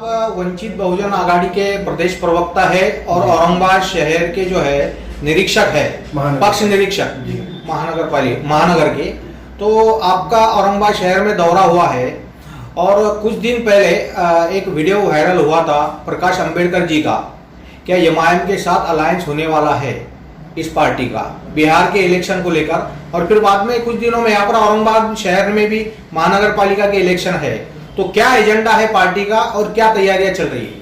आप वंचित बहुजन आघाड़ी के प्रदेश प्रवक्ता है और औरंगाबाद शहर के जो है निरीक्षक है, पक्ष निरीक्षक महानगर के। तो आपका औरंगाबाद शहर में दौरा हुआ है और कुछ दिन पहले एक वीडियो वायरल हुआ था प्रकाश अंबेडकर जी का, क्या एमआईएम के साथ अलायंस होने वाला है इस पार्टी का बिहार के इलेक्शन को लेकर। और फिर बाद में कुछ दिनों में यहाँ पर औरंगाबाद शहर में भी महानगर पालिका के इलेक्शन है, तो क्या एजेंडा है पार्टी का और क्या तैयारियां चल रही है?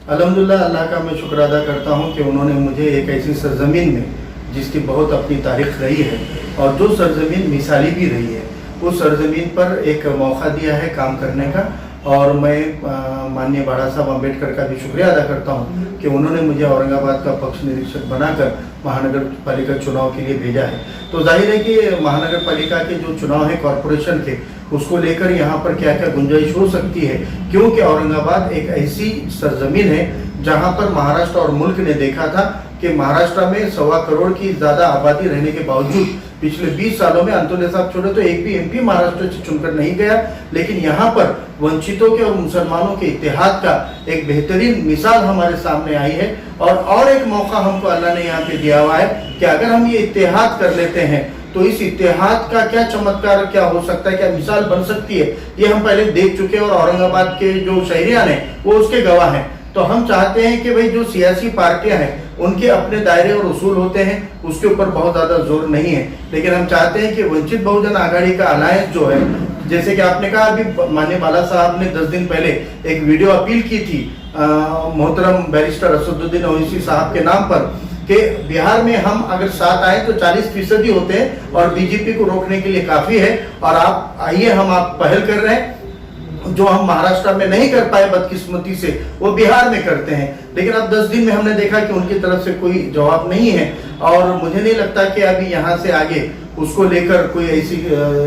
अल्हम्दुलिल्लाह, अल्लाह का मैं शुक्र अदा करता हूँ कि उन्होंने मुझे एक ऐसी सरजमीन में जिसकी बहुत अपनी तारीख रही है और जो सरजमीन मिसाली भी रही है, उस सरजमीन पर एक मौका दिया है काम करने का। और मैं माननीय बाड़ा साहब अम्बेडकर का भी शुक्रिया अदा करता हूँ कि उन्होंने मुझे औरंगाबाद का पक्ष निरीक्षक बनाकर महानगर पालिका चुनाव के लिए भेजा है। तो जाहिर है कि महानगर पालिका के जो चुनाव है कॉरपोरेशन के, उसको लेकर यहाँ पर क्या क्या गुंजाइश हो सकती है, क्योंकि औरंगाबाद एक ऐसी सरजमीन है जहाँ पर महाराष्ट्र और मुल्क ने देखा था कि महाराष्ट्र में 1.25 करोड़ की ज़्यादा आबादी रहने के बावजूद पिछले 20 सालों में अंतुल्य साहब छोड़े तो एक भी एमपी महाराष्ट्र से चुनकर नहीं गया। लेकिन यहाँ पर वंचितों के और मुसलमानों के इत्तेहाद का एक बेहतरीन मिसाल हमारे सामने आई है। और एक मौका हमको अल्लाह ने यहाँ पे दिया हुआ है कि अगर हम ये इत्तेहाद कर लेते हैं तो इस इत्तेहाद का क्या चमत्कार क्या हो सकता है, क्या मिसाल बन सकती है, ये हम पहले देख चुके हैं और औरंगाबाद के जो शहरियान हैं वो उसके गवाह हैं। तो हम चाहते हैं कि भाई जो सियासी पार्टियां हैं उनके अपने दायरे और उसूल होते हैं, उसके ऊपर बहुत ज्यादा जोर नहीं है। लेकिन हम चाहते हैं कि वंचित बहुजन आघाड़ी का अलायंस जो है, जैसे कि आपने कहा अभी माननीय बाला साहब ने 10 दिन पहले एक वीडियो अपील की थी मोहतरम बैरिस्टर असदुद्दीन ओवैसी साहब के नाम पर कि बिहार में हम अगर साथ आए तो 40% होते हैं और बीजेपी को रोकने के लिए काफी है, और आप आइए हम आप पहल कर रहे हैं। जो हम महाराष्ट्र में नहीं कर पाए बदकिस्मती से, वो बिहार में करते हैं। लेकिन अब 10 दिन में हमने देखा कि उनकी तरफ से कोई जवाब नहीं है और मुझे नहीं लगता कि अभी यहाँ से आगे उसको लेकर कोई ऐसी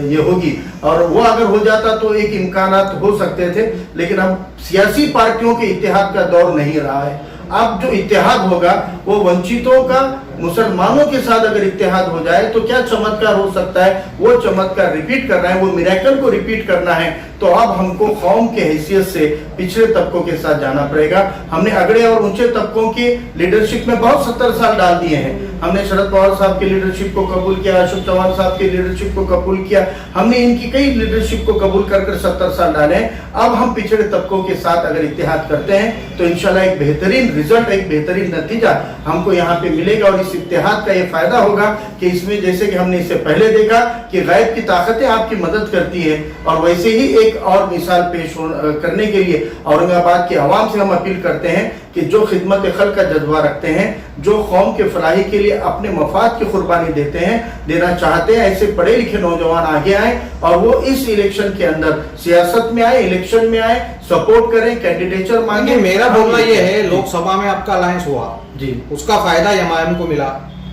ये होगी। और वो अगर हो जाता तो एक इम्कानात हो सकते थे, लेकिन अब सियासी पार्टियों के इत्तेहाद का दौर नहीं रहा है। अब जो इत्तेहाद होगा वो वंचितों का मुसलमानों के साथ अगर इत्तेहाद हो जाए तो क्या चमत्कार हो सकता है, वो चमत्कार रिपीट करना है, वो मिरेकल को रिपीट करना है। तो अब हमको कौम के हैसियत से पिछड़े तबकों के साथ जाना पड़ेगा। हमने अगड़े और ऊंचे तबकों की लीडरशिप में बहुत 70 साल डाल दिए हैं। हमने शरद पवार साहब की लीडरशिप को कबूल किया, अशोक चौहान साहब की लीडरशिप को कबूल किया, हमने इनकी कई लीडरशिप को कबूल कर 70 साल डाले। अब हम पिछड़े तबकों के साथ अगर इत्तेहाद करते हैं तो इंशाल्लाह एक बेहतरीन रिजल्ट, एक बेहतरीन नतीजा हमको यहाँ पे मिलेगा। और इस इत्तेहाद का ये फायदा होगा कि इसमें जैसे कि हमने इससे पहले देखा कि गैब की ताकतें आपकी मदद करती है, और वैसे ही एक और मिसाल पेश करने के लिए औरंगाबाद की आवाम से हम अपील करते हैं कि जो खिदमत खल्क का जज्बा रखते हैं, जो कौम के फलाही के लिए अपने मफाद की कुर्बानी देना चाहते हैं, ऐसे पढ़े लिखे नौजवान आगे आए और वो इस इलेक्शन के अंदर सियासत में आए, इलेक्शन में आए, सपोर्ट करें, कैंडिडेचर मांगे। मेरा बोलना ये है, लोकसभा में आपका अलायंस हुआ जी, उसका फायदा एमआईएम को मिला,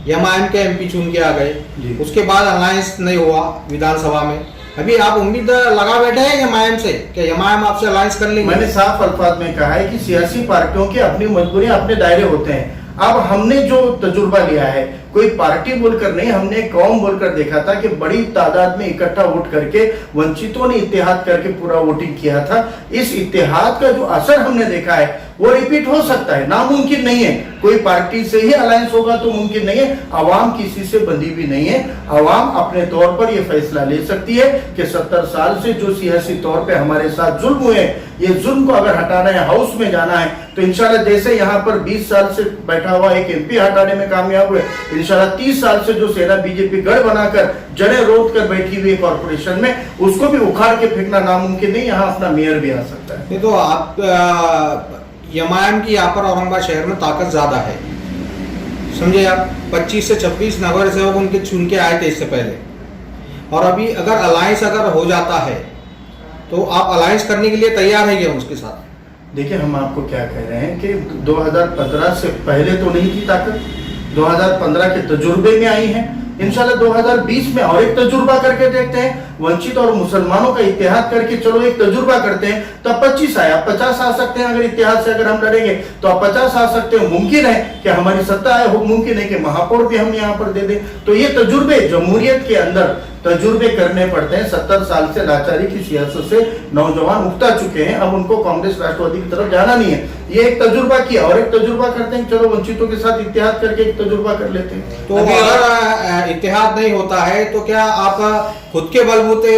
एमआईएम के एमपी चुन के आ गए, उसके बाद अलायंस नहीं हुआ विधानसभा में। अभी आप उम्मीद लगा बैठे हैं एमआईएम से कि एमआईएम आपसे अलायंस कर लेंगे? मैंने साफ अल्फाज में कहा है कि सियासी पार्टियों की अपनी मजबूरियां, अपने दायरे होते हैं। अब हमने जो तजुर्बा लिया है, कोई पार्टी बोलकर नहीं, हमने कौम बोलकर देखा था कि बड़ी तादाद में इकट्ठा वोट करके वंचितों ने इत्तेहाद करके पूरा वोटिंग किया था। इस इत्तेहाद का जो असर हमने देखा है वो रिपीट हो सकता है, नामुमकिन नहीं है। कोई पार्टी से ही अलायंस होगा तो मुमकिन नहीं है। आवाम किसी से बंधी भी नहीं है। आवाम अपने तौर पर यह फैसला ले सकती है कि 70 साल से जो सियासी तौर पे हमारे साथ जुल्म हुए, ये जुल्म को अगर हटाना है, हाउस में जाना है, तो इंशाल्लाह जैसे यहाँ पर 20 साल से बैठा हुआ एक एमपी हटाने में कामयाब हुए, इंशाल्लाह 30 साल से जो सेना बीजेपी गढ़ बनाकर जड़ें रोक कर बैठी हुई कॉर्पोरेशन में, उसको भी उखाड़ के फेंकना नामुमकिन नहीं। यहाँ अपना मेयर भी आ सकता है। तो आप एमआईएम की यहाँ पर औरंगाबाद शहर में ताकत ज्यादा है, समझे आप। 25 से 26 नगर सेवक उनके चुन के आए थे इससे पहले, और अभी अगर अलायंस अगर हो जाता है तो आप अलायंस करने के लिए तैयार है क्या उसके साथ? देखिए, हम आपको क्या कह रहे हैं कि 2015 से पहले तो नहीं थी ताकत, 2015 के तजुर्बे में आई है। इंशाल्लाह 2020 में और एक तजुर्बा करके देखते हैं। वंचित और मुसलमानों का इत्तेहाद करके चलो एक तजुर्बा करते हैं, तो अब 25 आए, आप 50 आ सकते हैं। अगर इत्तेहाद से अगर हम लड़ेंगे तो आप 50 आ सकते हैं। मुमकिन है कि हमारी सत्ता आए, मुमकिन है कि महापौर भी हम यहाँ पर दे दें। तो ये तजुर्बे जमहूरियत के अंदर तजुर्बे करने पड़ते हैं। 70 साल से लाचारी की सियासत से नौजवान उगता चुके हैं, अब उनको कांग्रेस राष्ट्रवादी की तरफ जाना नहीं है। ये एक तजुर्बा किया और एक तजुर्बा करते हैं, चलो वंचितों के साथ इत्तेहाद करके एक तजुर्बा कर लेते हैं। तो अगर इत्तेहाद नहीं होता है तो क्या आप खुद के बलबूते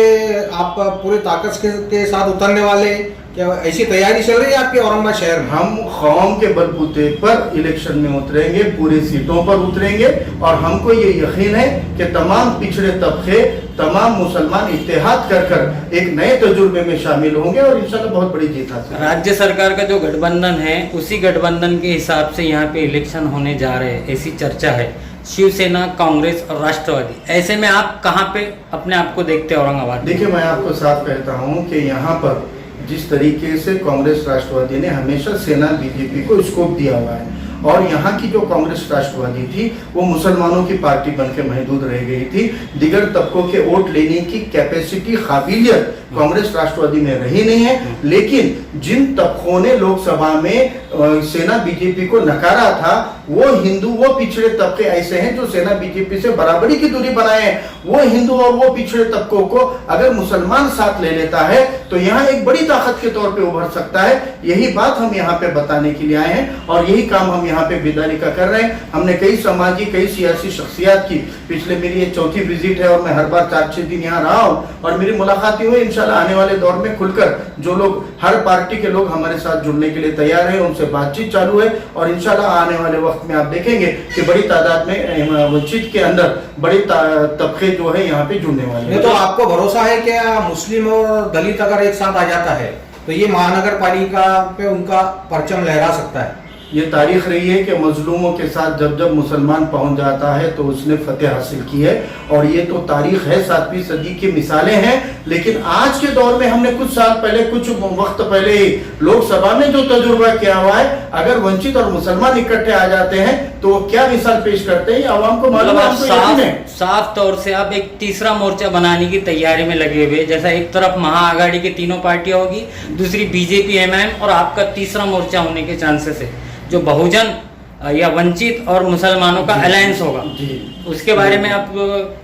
आप पूरी ताकत के साथ उतरने वाले, क्या ऐसी तैयारी चल रही है आपके औरंगाबाद शहर में? हम कौम के बलबूते पर इलेक्शन में उतरेंगे, पूरी सीटों पर उतरेंगे और हमको ये यकीन है कि तमाम पिछड़े तबके, तमाम मुसलमान इत्तेहाद कर कर एक नए तजुर्बे में शामिल होंगे और इंशाल्लाह बहुत बड़ी जीत हासिल। राज्य सरकार का जो गठबंधन है उसी गठबंधन के हिसाब से यहाँ पे इलेक्शन होने जा रहे हैं, ऐसी चर्चा है। शिवसेना, कांग्रेस और राष्ट्रवादी, ऐसे में आप कहाँ पे अपने आप को देखते हैं औरंगाबाद? देखिए, मैं आपको साफ कहता हूँ कि यहाँ पर जिस तरीके से कांग्रेस राष्ट्रवादी ने हमेशा सेना बीजेपी को स्कोप दिया हुआ है और यहाँ की जो कांग्रेस राष्ट्रवादी थी वो मुसलमानों की पार्टी बनकर महदूद रह गई थी। दिगर तबकों के वोट लेने की कैपेसिटी, काबिलियत कांग्रेस राष्ट्रवादी में रही नहीं है। लेकिन जिन तबकों ने लोकसभा में सेना बीजेपी को नकारा था, वो हिंदू, वो पिछड़े तबके ऐसे हैं जो सेना बीजेपी से बराबरी की दूरी बनाए हैं। वो हिंदू और वो पिछड़े तबकों को अगर मुसलमान साथ ले लेता है तो यहाँ एक बड़ी ताकत के तौर पे उभर सकता है। यही बात हम यहाँ पे बताने के लिए आए हैं और यही काम हम यहाँ पे बेदारी का कर रहे हैं। हमने कई समाजी, कई सियासी शख्सियत की, पिछले मेरी ये चौथी विजिट है और मैं हर बार 4-6 दिन यहाँ रहा हूँ और मेरी मुलाकातें हुई। इंशाल्लाह आने वाले दौर में खुलकर जो लोग, हर पार्टी के लोग हमारे साथ जुड़ने के लिए तैयार हैं, उनसे बातचीत चालू है और इंशाल्लाह आने वाले वक्त में आप देखेंगे कि बड़ी तादाद में वंचित के अंदर बड़ी तबके जो है यहाँ पे जुड़ने वाले हैं। तो आपको भरोसा है कि मुस्लिम और दलित अगर एक साथ आ जाता है तो ये महानगर पालिका पे उनका परचम लहरा सकता है? ये तारीख रही है कि मजलूमों के साथ जब जब मुसलमान पहुंच जाता है तो उसने फतेह हासिल की है और ये तो तारीख है, 7वीं सदी की मिसालें हैं। लेकिन आज के दौर में हमने कुछ साल पहले, कुछ वक्त पहले ही लोकसभा में जो तजुर्बा किया हुआ है, अगर वंचित और मुसलमान इकट्ठे आ जाते हैं तो वो क्या मिसाल पेश करते हैं आवाम को मालूम है। साफ तौर से आप एक तीसरा मोर्चा बनाने की तैयारी में लगे हुए, जैसा एक तरफ महाआघाड़ी की तीनों पार्टियां होगी, दूसरी बीजेपी, एमआईएम और आपका तीसरा मोर्चा होने के चांसेस है जो बहुजन या वंचित और मुसलमानों का अलायंस होगा। जी, उसके बारे में आप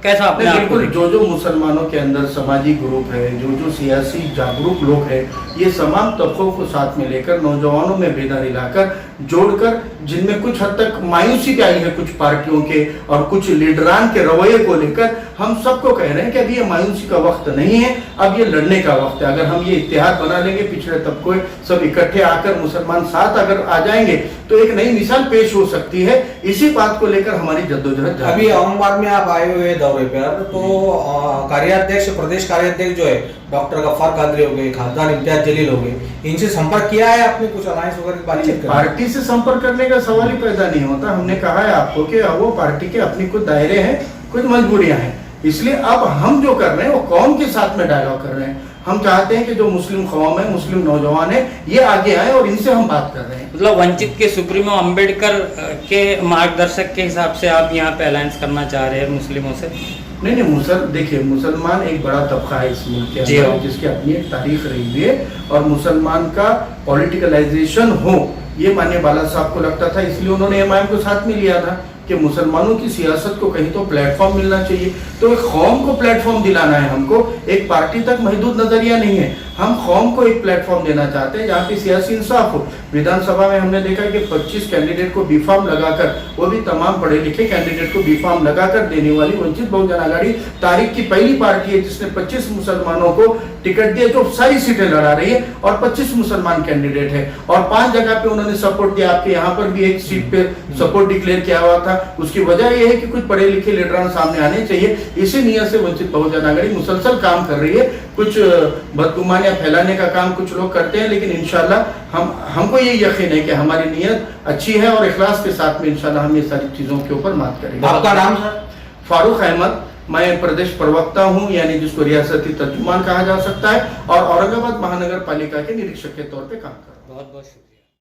कैसा अपने आप को? बिल्कुल, जो मुसलमानों के अंदर समाजी ग्रुप है, जो सियासी जागरूक लोग हैं, ये तमाम तबकों को साथ में लेकर नौजवानों में बेदारी लाकर जोड़कर, जिनमें कुछ हद तक मायूसी भी आई है कुछ पार्टियों के और कुछ लीडरान के रवैये को लेकर, हम सबको कह रहे हैं कि अभी ये मायूसी का वक्त नहीं है, अब ये लड़ने का वक्त है। अगर हम ये इत्तेहाद बना लेंगे, पिछड़े तबके सब इकट्ठे आकर मुसलमान साथ अगर आ जाएंगे तो एक नई मिसाल पेश हो सकती है। इसी बात को लेकर हमारी जद्दोजहद। अभी औरंगाबाद में आप आए हुए दौरे पर, तो कार्याध्यक्ष, प्रदेश कार्याध्यक्ष जो है डॉक्टर गफ्फार कादरी हो गए, खासदार इम्तियाज जलील हो गए, इनसे संपर्क किया है आपने? कुछ अलायंस वगैरह की बातचीत? पार्टी से संपर्क करने का सवाल ही पैदा नहीं होता। हमने कहा है आपको कि वो पार्टी के अपनी कुछ दायरे हैं, कुछ मजबूरियां हैं, इसलिए अब हम जो कर रहे हैं वो कौम के साथ में डायलॉग कर रहे हैं। हम चाहते हैं कि जो मुस्लिम कौम है, मुस्लिम नौजवान है, ये आगे आए और इनसे हम बात कर रहे हैं। मतलब वंचित के सुप्रीमो अंबेडकर के मार्गदर्शक के हिसाब से आप यहाँ पे अलायंस करना चाह रहे हैं मुस्लिमों से? नहीं, देखिए, मुसलमान एक बड़ा तबका है इस मुल्क के अंदर जिसकी अपनी एक तारीख रही हुई है और मुसलमान का पॉलिटिकलाइजेशन हो, ये माननीय बाला साहब को लगता था, इसलिए उन्होंने एमआईएम को साथ में लिया था कि मुसलमानों की सियासत को कहीं तो प्लेटफॉर्म मिलना चाहिए। तो एक कौम को प्लेटफॉर्म दिलाना है हमको, एक पार्टी तक महदूद नजरिया नहीं है। हम कौम को एक प्लेटफॉर्म देना चाहते हैं जहाँ पे सियासी इंसाफ हो। विधानसभा में हमने देखा कि 25 कैंडिडेट को बी फॉर्म लगाकर, वो भी तमाम पढ़े लिखे कैंडिडेट को बी फॉर्म लगाकर देने वाली वंचित बहुजन आघाड़ी तारीख की पहली पार्टी है जिसने 25 मुसलमानों को टिकट दिया, जो सारी सीटें लड़ा रही है और 25 मुसलमान कैंडिडेट है और 5 जगह पे उन्होंने सपोर्ट दिया। आपके यहाँ पर भी एक सीट पे सपोर्ट डिक्लेयर किया हुआ था। उसकी वजह यह है कि कुछ पढ़े लिखे लीडरान सामने आने चाहिए। इसी नियत से वंचित बहुजन आघाड़ी मुसलसल काम कर रही है। कुछ बदगुमानियां फैलाने का काम कुछ लोग करते हैं, लेकिन इंशाल्लाह हमको ये यकीन है कि हमारी नीयत अच्छी है और इखलास के साथ में इंशाल्लाह हम ये सारी चीजों के ऊपर बात करेंगे। आपका नाम? फारूक अहमद, मैं प्रदेश प्रवक्ता हूं, यानी जिसको रियासती तर्जुमान कहा जा सकता है और औरंगाबाद महानगर पालिका के निरीक्षक के तौर पे काम कर रहा हूं। बहुत बहुत शुक्रिया।